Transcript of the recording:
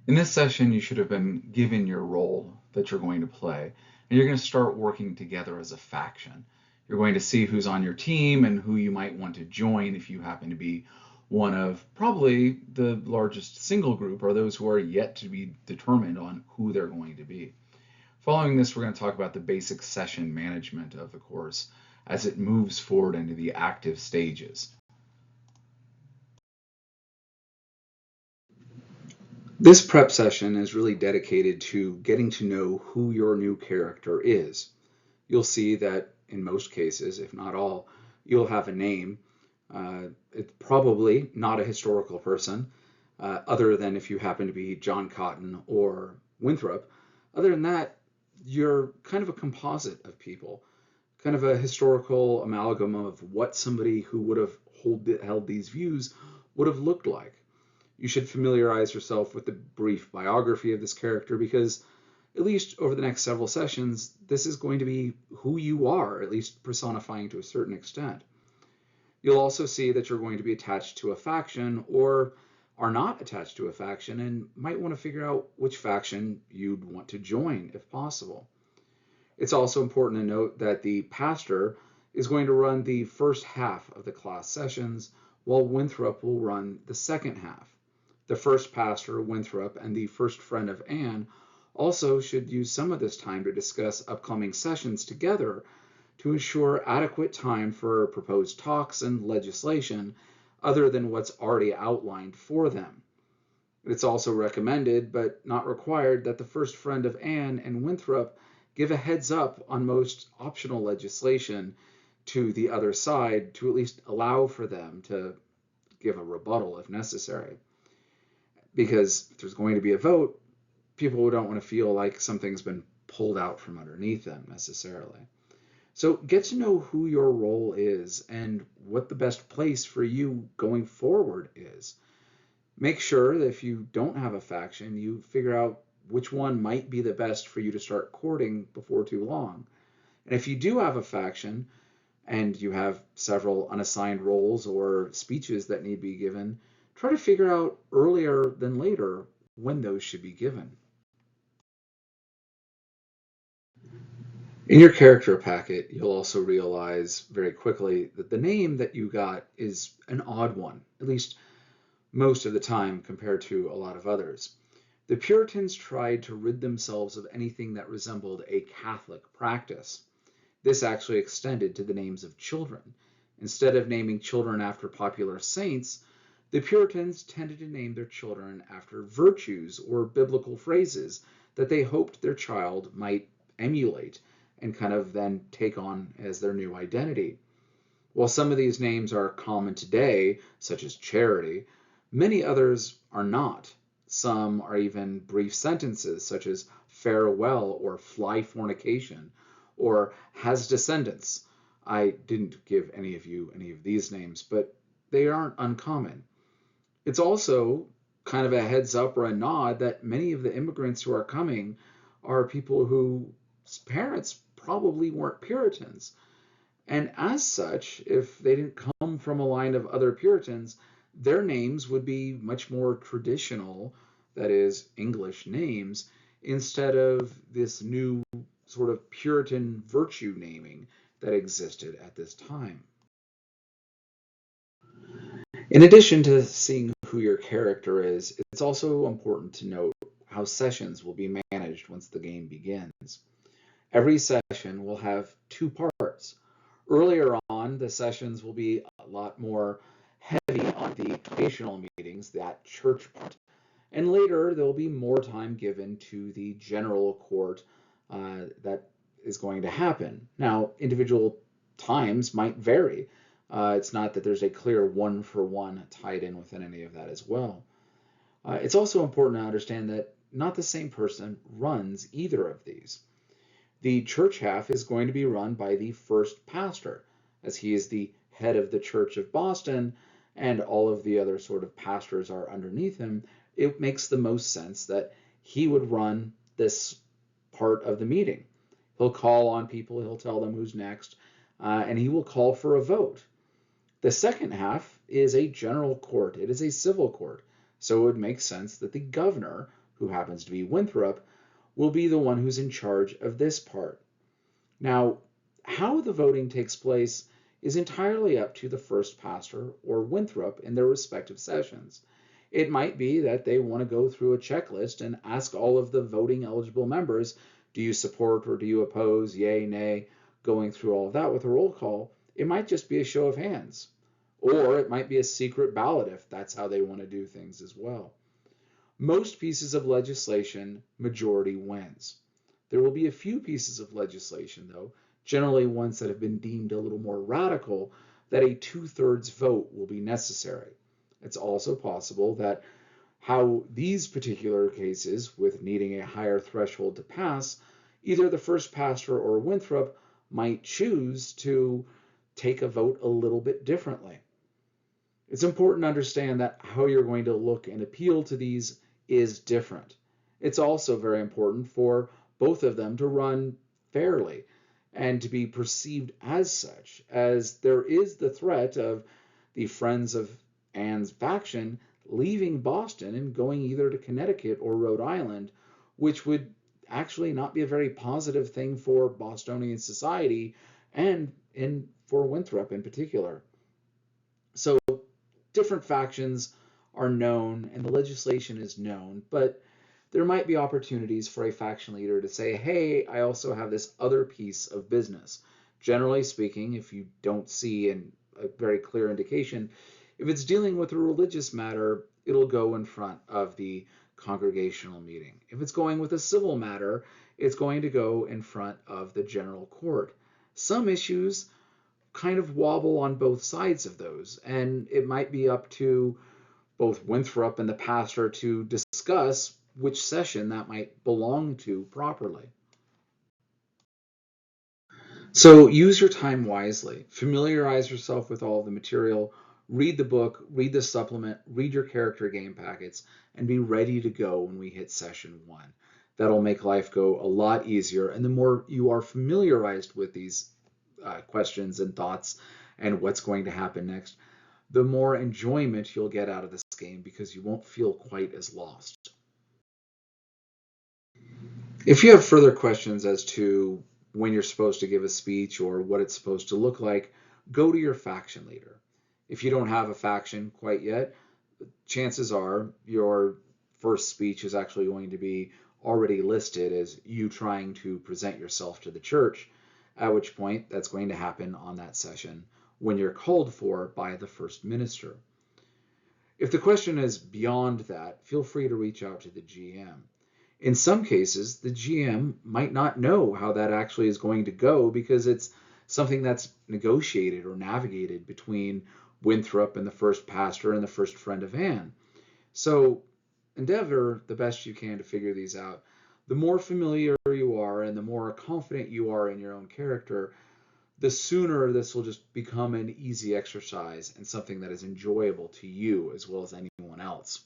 In this session, you should have been given your role that you're going to play, and you're going to start working together as a faction. You're going to see who's on your team and who you might want to join if you happen to be one of probably the largest single group or those who are yet to be determined on who they're going to be. Following this, we're going to talk about the basic session management of the course as it moves forward into the active stages. This prep session is really dedicated to getting to know who your new character is. You'll see that in most cases, if not all, you'll have a name. It's probably not a historical person, other than if you happen to be John Cotton or Winthrop. Other than that, you're kind of a composite of people, kind of a historical amalgam of what somebody who would have held these views would have looked like. You should familiarize yourself with the brief biography of this character because, at least over the next several sessions, this is going to be who you are, at least personifying to a certain extent. You'll also see that you're going to be attached to a faction or are not attached to a faction and might want to figure out which faction you'd want to join if possible. It's also important to note that the pastor is going to run the first half of the class sessions while Winthrop will run the second half. The first pastor, Winthrop, and the first friend of Anne also should use some of this time to discuss upcoming sessions together to ensure adequate time for proposed talks and legislation other than what's already outlined for them. It's also recommended, but not required, that the first friend of Anne and Winthrop give a heads up on most optional legislation to the other side to at least allow for them to give a rebuttal if necessary. Because if there's going to be a vote, people don't want to feel like something's been pulled out from underneath them necessarily. So get to know who your role is and what the best place for you going forward is. Make sure that if you don't have a faction, you figure out which one might be the best for you to start courting before too long. And if you do have a faction and you have several unassigned roles or speeches that need to be given, try to figure out earlier than later when those should be given. In your character packet, you'll also realize very quickly that the name that you got is an odd one, at least most of the time compared to a lot of others. The Puritans tried to rid themselves of anything that resembled a Catholic practice. This actually extended to the names of children. Instead of naming children after popular saints, the Puritans tended to name their children after virtues or biblical phrases that they hoped their child might emulate and kind of then take on as their new identity. While some of these names are common today, such as charity, many others are not. Some are even brief sentences, such as farewell or fly fornication or has descendants. I didn't give any of you any of these names, but they aren't uncommon. It's also kind of a heads up or a nod that many of the immigrants who are coming are people whose parents probably weren't Puritans. And as such, if they didn't come from a line of other Puritans, their names would be much more traditional, that is, English names, instead of this new sort of Puritan virtue naming that existed at this time. In addition to seeing who your character is, it's also important to note how sessions will be managed once the game begins. Every session will have two parts. Earlier on, the sessions will be a lot more heavy on the educational meetings, that church part. And later, there'll be more time given to the general court that is going to happen. Now, individual times might vary. It's not that there's a clear one-for-one tied in within any of that as well. It's also important to understand that not the same person runs either of these. The church half is going to be run by the first pastor, as he is the head of the Church of Boston, and all of the other sort of pastors are underneath him. It makes the most sense that he would run this part of the meeting. He'll call on people, he'll tell them who's next, and he will call for a vote. The second half is a general court. It is a civil court. So it would make sense that the governor who happens to be Winthrop, will be the one who's in charge of this part. Now, how the voting takes place is entirely up to the first pastor or Winthrop in their respective sessions. It might be that they want to go through a checklist and ask all of the voting eligible members, do you support or do you oppose, yay, nay, going through all of that with a roll call. It might just be a show of hands, or it might be a secret ballot if that's how they want to do things as well. Most pieces of legislation, majority wins. There will be a few pieces of legislation, though, generally ones that have been deemed a little more radical, that a 2/3 vote will be necessary. It's also possible that how these particular cases, with needing a higher threshold to pass, either the first pastor or Winthrop might choose to take a vote a little bit differently. It's important to understand that how you're going to look and appeal to these is different. It's also very important for both of them to run fairly and to be perceived as such, as there is the threat of the Friends of Anne's faction leaving Boston and going either to Connecticut or Rhode Island, which would actually not be a very positive thing for Bostonian society and for Winthrop in particular. So different factions are known and the legislation is known, but there might be opportunities for a faction leader to say, hey, I also have this other piece of business. Generally speaking, if you don't see a very clear indication, if it's dealing with a religious matter, it'll go in front of the congregational meeting. If it's going with a civil matter, it's going to go in front of the general court. Some issues kind of wobble on both sides of those, and it might be up to both Winthrop and the pastor to discuss which session that might belong to properly. So use your time wisely. Familiarize yourself with all of the material. Read the book, read the supplement, read your character game packets, and be ready to go when we hit session 1. That'll make life go a lot easier. And the more you are familiarized with these questions and thoughts and what's going to happen next, the more enjoyment you'll get out of this game because you won't feel quite as lost. If you have further questions as to when you're supposed to give a speech or what it's supposed to look like, go to your faction leader. If you don't have a faction quite yet, chances are your first speech is actually going to be already listed as you trying to present yourself to the church, at which point that's going to happen on that session when you're called for by the first minister. If the question is beyond that, feel free to reach out to the GM. In some cases, the GM might not know how that actually is going to go because it's something that's negotiated or navigated between Winthrop and the first pastor and the first friend of Anne. So endeavor the best you can to figure these out. The more familiar you are and the more confident you are in your own character, the sooner this will just become an easy exercise and something that is enjoyable to you as well as anyone else.